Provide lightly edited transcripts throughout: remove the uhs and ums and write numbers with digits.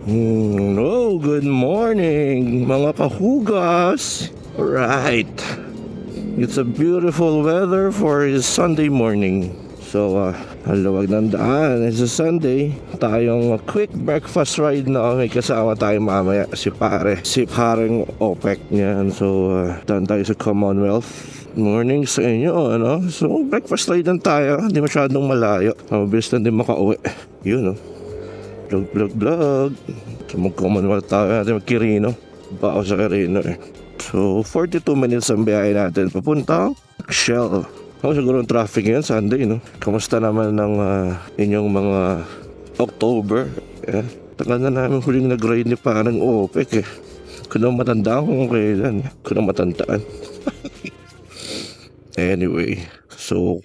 Oh, good morning mga kahugas. Right. It's a beautiful weather for a Sunday morning. So, ang luwag ng daan. It's a Sunday. Tayong quick breakfast ride na may kasama tayo mamaya. Si paring OPEC niyan. So, daan tayo sa Commonwealth. Morning sa inyo, ano? So, breakfast ride lang tayo. Hindi masyadong malayo. Mabilis na din makauwi. Yun, no? Vlog. So mag-Commonwealth tayo natin mag-Quirino. Bako sa Quirino eh. So 42 minutes ang biyahe natin papunta Shell. Siguro ang traffic ngayon Sunday, no? Kamusta naman ng inyong mga October? Tagal na namin huling nag-ride ni parang OPEC eh. Kung matandaan kung kailan. Kung matandaan. Anyway, so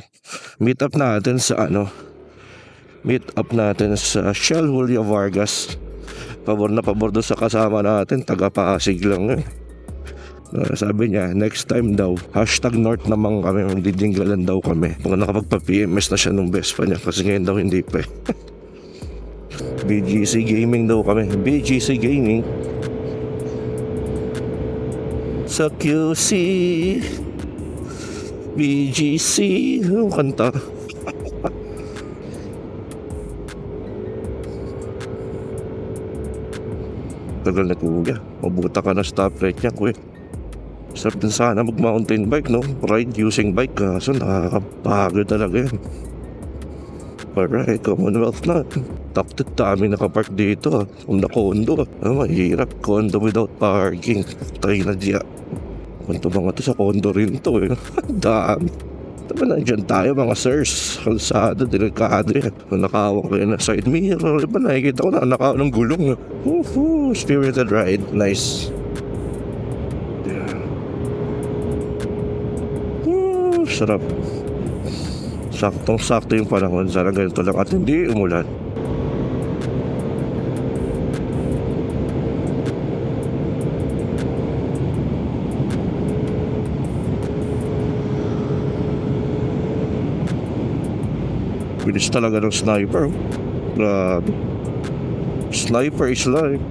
meet up natin sa Shell Julio Vargas. Pabor na pabor doon sa kasama natin, taga-Pasig lang eh. Sabi niya, next time daw, #North naman kami, magdidinggalan daw kami. Kung nakapagpa-PMS na siya nung best pa niya, kasi ngayon daw hindi pa eh. BGC Gaming daw kami, BGC Gaming. Sa QC, BGC, ang kanta. Tagal na kuya, mabuta ka na stoplight niya kuya. Sarap din sana mag mountain bike, no? Ride using bike, kaso nakakapagod talaga yan. Alright, Commonwealth na. Takot dami nakapark dito. Kung na condo, mahirap. Condo without parking. Tayo na diya. Kung mga to sa condo rin to eh. Dami. Tama na dyan tayo mga sirs. Kalsada, delikado yan. Kung nakawang kayo na side mirror, iba nakikita ko na nakawang ng gulong. Spirited ride, nice. Yeah. Sarap. Saktong-sakto yung panahon. Sana ganito lang at hindi umulan. Bilis talaga ng sniper. Grabe. Sniper is life.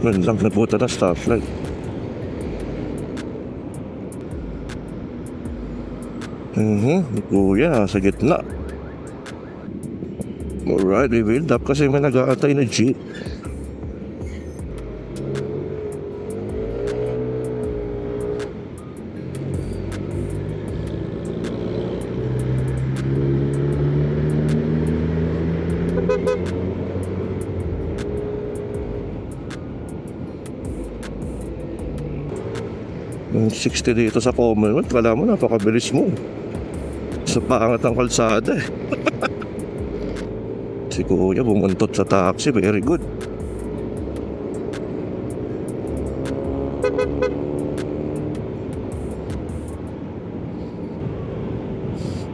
Man lang nabuta na stoplight. Kuya, sa gitna. Alright, we build up kasi may nag-aantay na jeep. Yung 60 dito sa Commonwealth, kala mo napakabilis mo. Sa pangat ang kalsada eh. Si kuya bumuntot sa taxi, very good.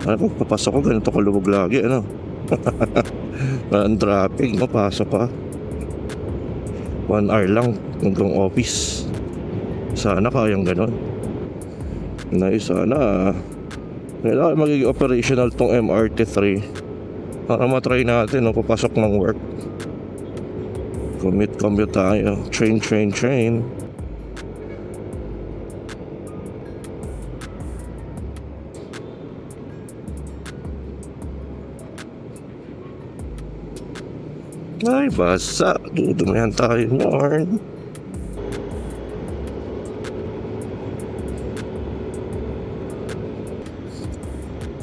Ano, papasok ko ganito kalubog lagi, ano? Ang traffic, mapasok ka 1 hour lang hanggang office. Sana kayang ganon. Sana kailangan magiging operational tong MRT3 para matry natin papasok ng work. Commute tayo. Train. Ay, basa. Dudumayan tayo yarn.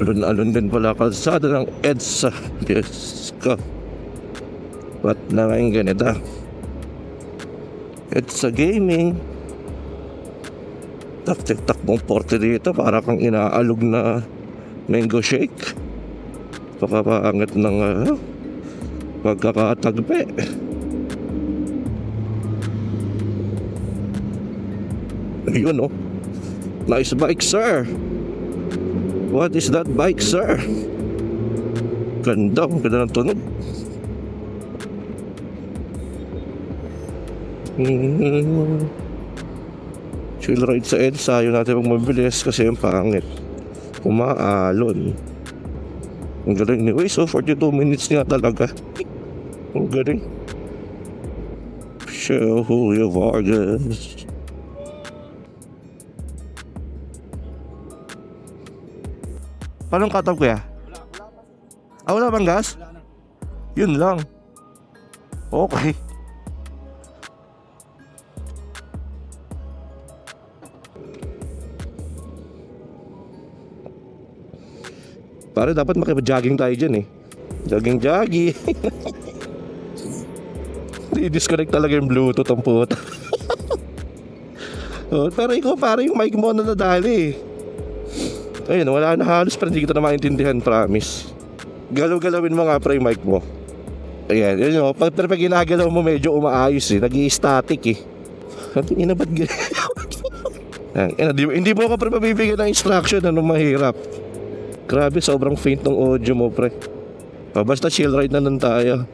Alon din pala kalsada ng EDSA. Diyos ko. Ba't na ngayong ganito? EDSA Gaming. Takbong porte dito para kang inaalog na mango shake. Pakapangit ng pagkakatagpe. Ayun oh. Nice bike sir. What is that bike, sir? Ganda ng tunog. Chill ride sa EDSA. Ayaw natin pag mabilis kasi yung pangit. Umaalon. Ang galing ni Waze, 42 minutes nga talaga. Ang galing. Michelle Julio Vargas. Paano cut off kuya? Wala bang gas? Yun lang. Okay. Pare, dapat makipag-jogging tayo dyan eh. Jogging. I-disconnect talaga yung Bluetooth ang puta. Oh, pero ikaw pare, yung mic mo na nadali eh. Ayun, wala na halos pero hindi kita na maintindihan, promise. Galaw-galawin mo nga pre yung mic mo. Ayan, yun o. Pag ginagalaw mo medyo umaayos eh. Nag-i-static eh. Ina ba't hindi mo ako pre mabibigyan ng instruction na mahirap. Grabe, sobrang faint ng audio mo pre. Basta chill ride na lang tayo.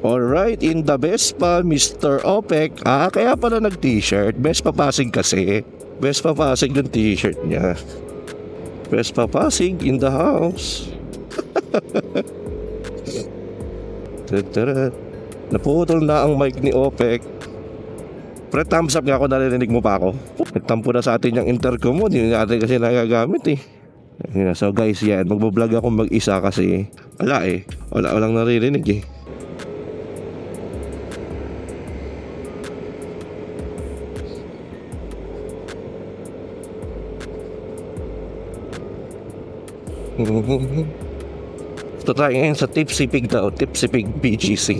Alright, in the Vespa, Mr. OPEC. Kaya pala nag-t-shirt. Vespa Pasig kasi. Vespa Pasig yung t-shirt niya. Vespa Pasig in the house. Naputol na ang mic ni OPEC. Pre, thumbs up nga ako, narinig mo pa ako. Nagtampo na sa atin yung intercom mo. Hindi natin kasi nagagamit eh. So guys, yan, magbablog ako mag-isa kasi walang naririnig eh. Ito tayo ngayon sa Tipsy Pig daw, Tipsy Pig BGC.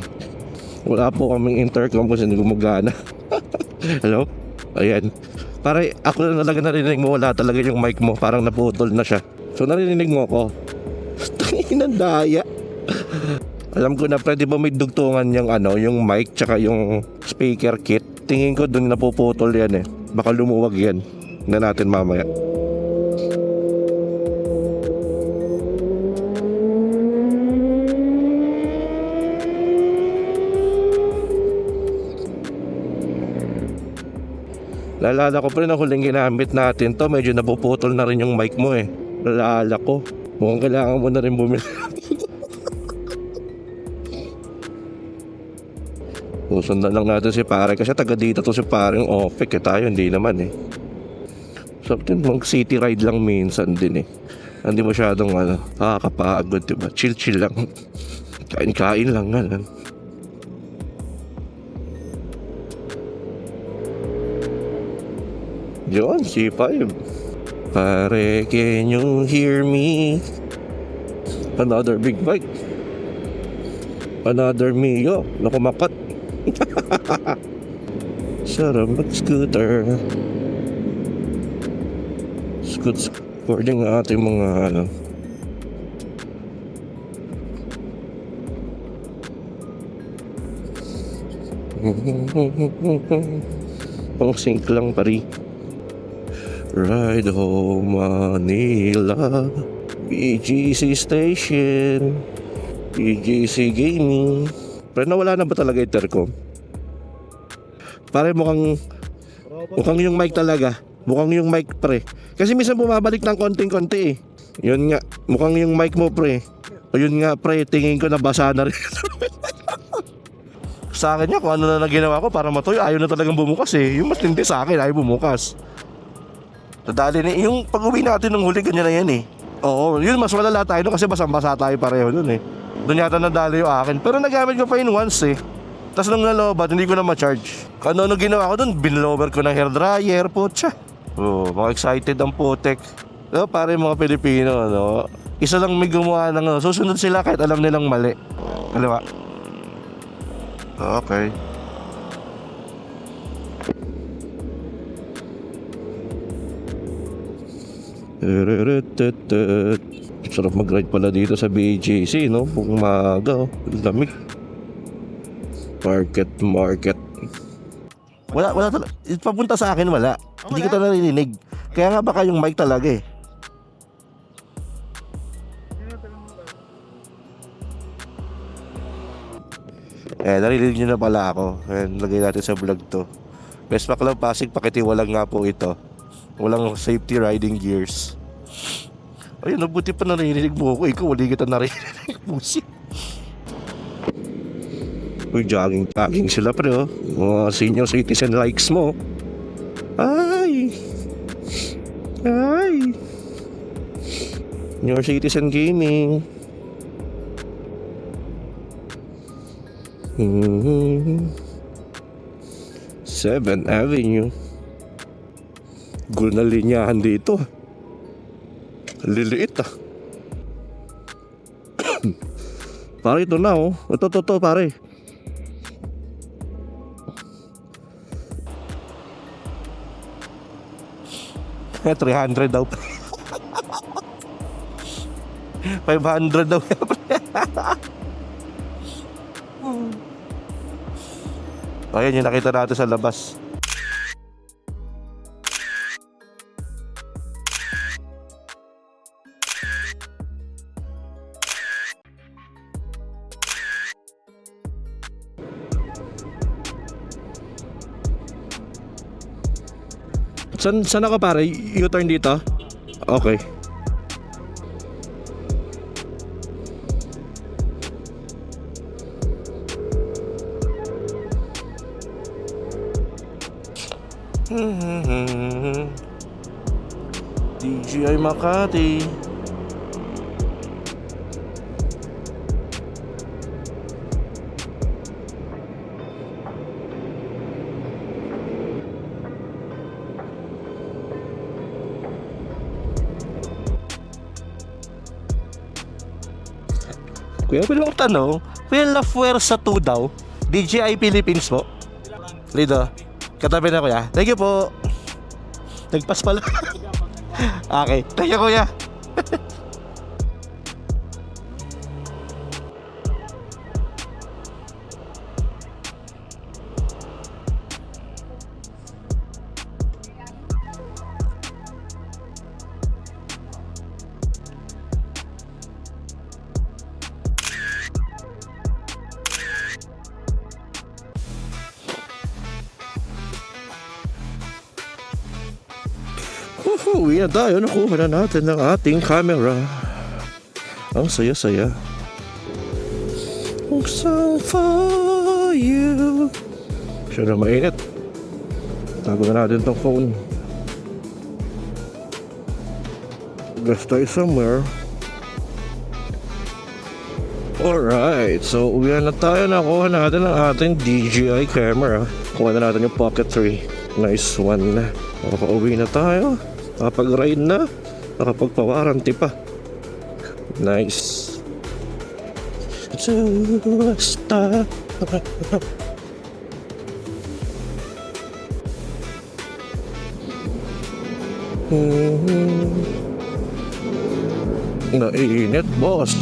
Wala po kaming intercom kasi hindi gumagana. Hello? Ayan. Pare, ako na talaga narinig mo, wala talaga yung mic mo, parang naputol na siya. So narinig mo ako. Tangin ng daya. Alam ko na pwede ba may dugtungan yung mic tsaka yung speaker kit. Tingin ko dun napuputol yan eh. Baka lumuwag yan. Na natin mamaya. Lalala ko pa rin ang huling ginamit natin to. Medyo napuputol na rin yung mic mo eh. Lalala ko. Mukhang kailangan mo na rin bumili. Susundan lang natin si pare. Kasi taga dito to si pare yung OPEC eh. Tayo hindi naman eh. So mag city ride lang minsan din eh. Hindi masyadong nakakapagod diba. Chill lang. Kain lang ganun. Yun, C5. Pare, can you hear me? Another big bike. Another Mio na kumakat. Sarap mag-scooter. Recording ang ating mga pang sync lang pari. Ride home Manila, BGC Station, BGC Gaming. Pero nawala na ba talaga intercom? Pare mukhang yung mic talaga. Mukhang yung mic pre. Kasi minsan bumabalik ng konting-konti eh. Yun nga, mukhang yung mic mo pre. O yun nga pre, tingin ko nabasa na rin. Sa akin kung ano na ginawa ko para matuyo, ayaw na talagang bumukas eh. Yung mas hindi sa akin, ayaw bumukas. Nadali na, yung pag-uwi natin ng huli, ganyan na yan eh. Oo, yun mas malala tayo kasi basang-basa tayo pareho dun eh. Doon yata nadali yung akin. Pero nagamit ko pa yun once eh. Tapos nung nalobat, hindi ko na ma-charge. Ano ginawa ko dun, binlower ko ng hairdryer, putya. Mga excited ang putek. Pare mga Pilipino, isa lang may gumawa ng susunod sila kahit alam nilang mali. Alam ba? Okay. Sarap mag-ride pala dito sa BGC, no? Pung umaga, lamig. Market. Wala talaga. Papunta sa akin, wala. Hindi ko ito narinig. Kaya nga baka yung mic talaga eh. Narinig nyo na pala ako. Lagay natin sa vlog to. Vespa Club Pasig, pakitiwalag nga po ito. Walang safety riding gears. Ayun, nabuti pa narinig mo ako. Ikaw, wali kita narinig. Pusi. Uy, jogging sila pre oh. Mga senior citizen likes mo. Ay. Senior citizen gaming. 7th Avenue. Gul na linyahan dito. Liliit ah. Pare ito na oh. Ito pare. Eh 300 daw. 500 daw. Ayan yung nakita natin sa labas. Saan ako pare? U-turn dito? Okay. DJI Makati. Kuya, bilang tanong, Villa Fuerza 2 daw, DJI Philippines po. Lido, katabi na kuya. Thank you po. Nagpas pala. Okay, thank you kuya. Uwi na tayo. Nakuha na natin ang ating camera. Ang saya-saya. So for you. Siya na mainit. Tago na natin tong phone. Let's tayo somewhere. Alright, so uwi na tayo. Nakuha natin ang ating DJI camera. Kuha na natin yung Pocket 3. Nice one na. Nakaka-uwi na tayo. Nakapag-ride na. Nakapagpa-warranty pa. Nice. Basta Nainit, boss.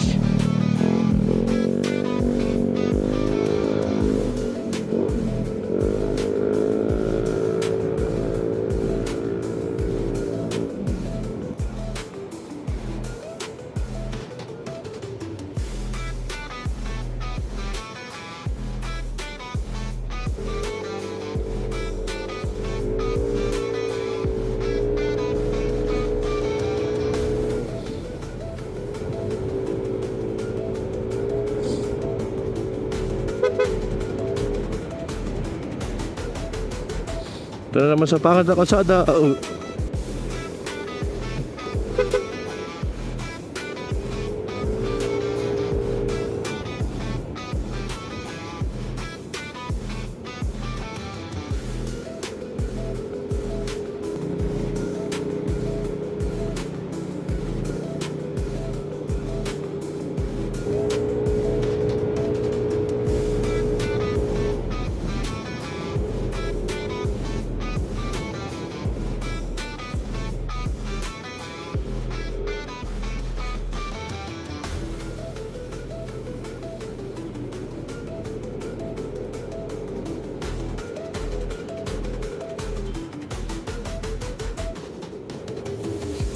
Ito na naman sa pangit na kalsada.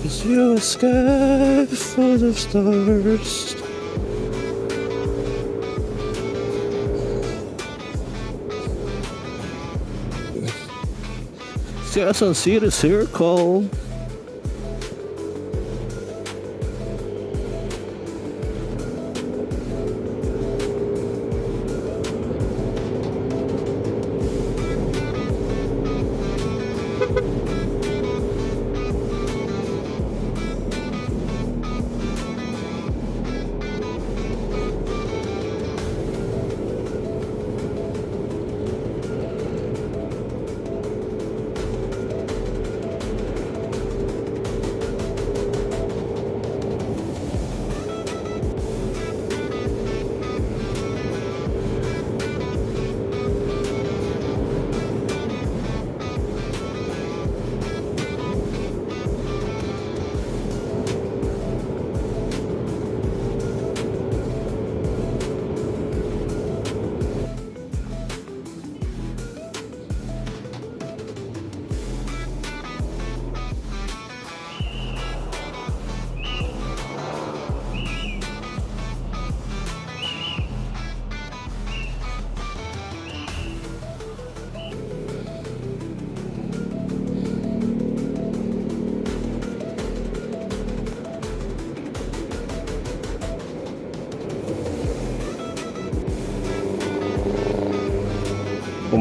Is you a sky full of stars? Quezon City Circle.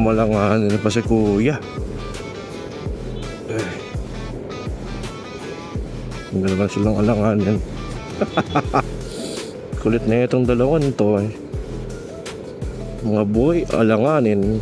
malanganin pa si kuya. Hindi naman silang alanganin. Kulit na itong dalawan to eh. Mga boy, alanganin.